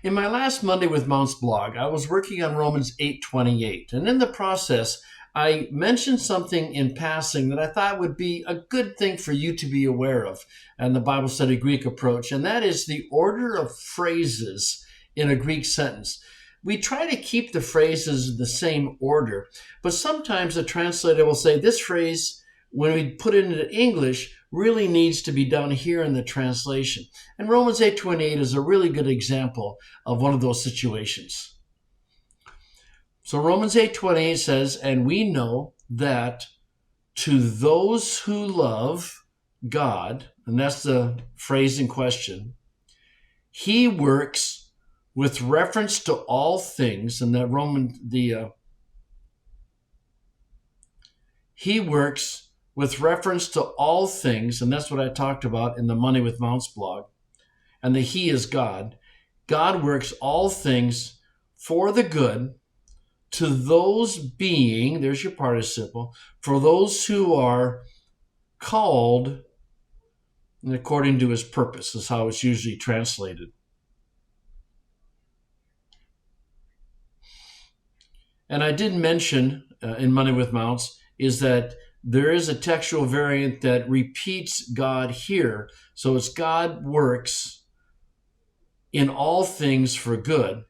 In my last Monday with Mounts blog, I was working on Romans 8:28, and in the process, I mentioned something in passing that I thought would be a good thing for you to be aware of and the Bible study Greek approach, and that is the order of phrases in a Greek sentence. We try to keep the phrases in the same order, but sometimes a translator will say this phrase, when we put it into English, really needs to be done here in the translation. And Romans 8:28 is a really good example of one of those situations. So Romans 8:28 says, and we know that to those who love God, and that's the phrase in question, he works with reference to all things, and he works with reference to all things, and that's what I talked about in the Money with Mounts blog, and the he is God. God works all things for the good to those being, there's your participle, for those who are called according to his purpose, is how it's usually translated. And I did mention in Money with Mounts is that there is a textual variant that repeats God here. So it's God works in all things for good.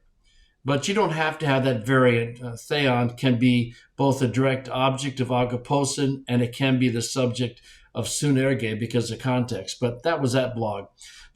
But you don't have to have that variant. Theon can be both a direct object of agaposin and it can be the subject of sunerge because of context. But that was that blog.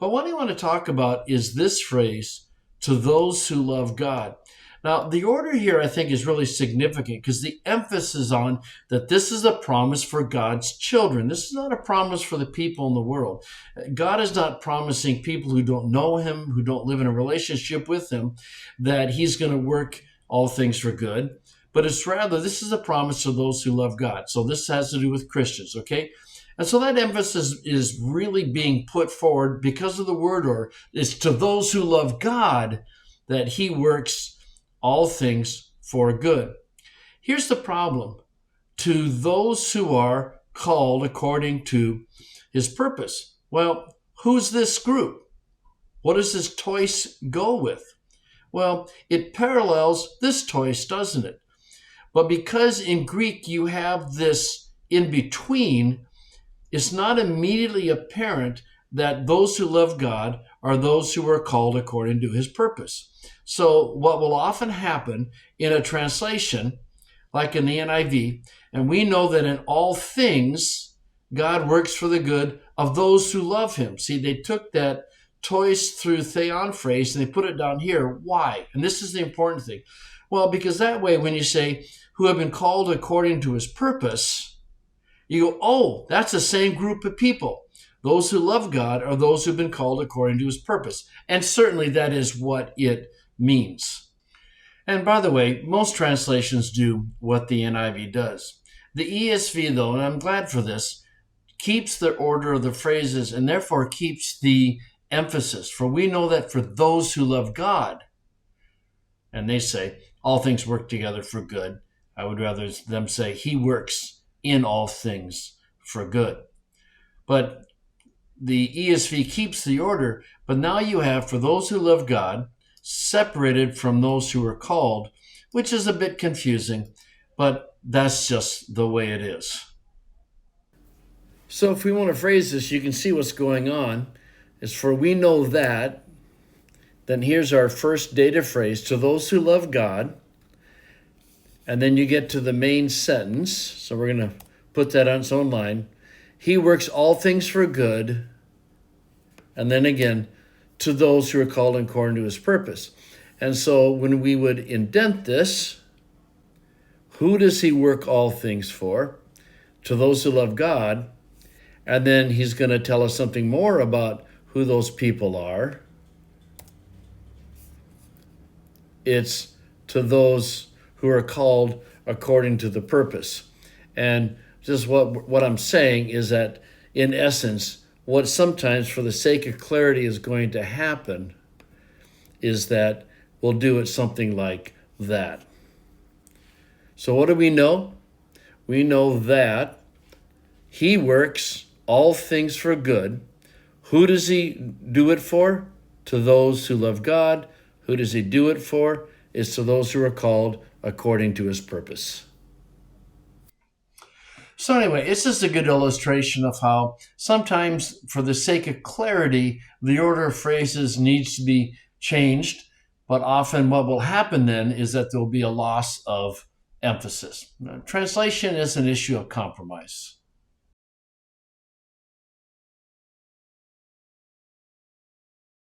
But what I want to talk about is this phrase, to those who love God. Now, the order here, I think, is really significant because the emphasis on that this is a promise for God's children. This is not a promise for the people in the world. God is not promising people who don't know him, who don't live in a relationship with him, that he's going to work all things for good. But it's rather, this is a promise to those who love God. So this has to do with Christians, okay? And so that emphasis is really being put forward because of the word order. It's to those who love God that he works all things for good. Here's the problem. To those who are called according to his purpose. Well, who's this group? What does this tois go with? Well, it parallels this tois, doesn't it? But because in Greek you have this in between, it's not immediately apparent that those who love God are those who are called according to his purpose. So what will often happen in a translation, like in the NIV, and we know that in all things, God works for the good of those who love him. See, they took that tois through theon phrase and they put it down here. Why? And this is the important thing. Well, because that way, when you say, who have been called according to his purpose, you go, oh, that's the same group of people. Those who love God are those who've been called according to his purpose. And certainly that is what it means. And by the way, most translations do what the NIV does. The ESV, though, and I'm glad for this, keeps the order of the phrases and therefore keeps the emphasis. For we know that for those who love God, and they say, all things work together for good. I would rather them say, he works in all things for good. But the ESV keeps the order, but now you have for those who love God, separated from those who are called, which is a bit confusing, but that's just the way it is. So if we want to phrase this, you can see what's going on. Is for we know that, then here's our first dative phrase, to those who love God, and then you get to the main sentence, so we're going to put that on its own line. He works all things for good, and then again, to those who are called according to his purpose. And so when we would indent this, who does he work all things for? To those who love God. And then he's going to tell us something more about who those people are. It's to those who are called according to the purpose. And just what I'm saying is that, in essence, what sometimes, for the sake of clarity, is going to happen is that we'll do it something like that. So what do we know? We know that he works all things for good. Who does he do it for? To those who love God, Who does he do it for? It's to those who are called according to his purpose. So anyway, it's just a good illustration of how sometimes, for the sake of clarity, the order of phrases needs to be changed. But often what will happen then is that there will be a loss of emphasis. Now, translation is an issue of compromise.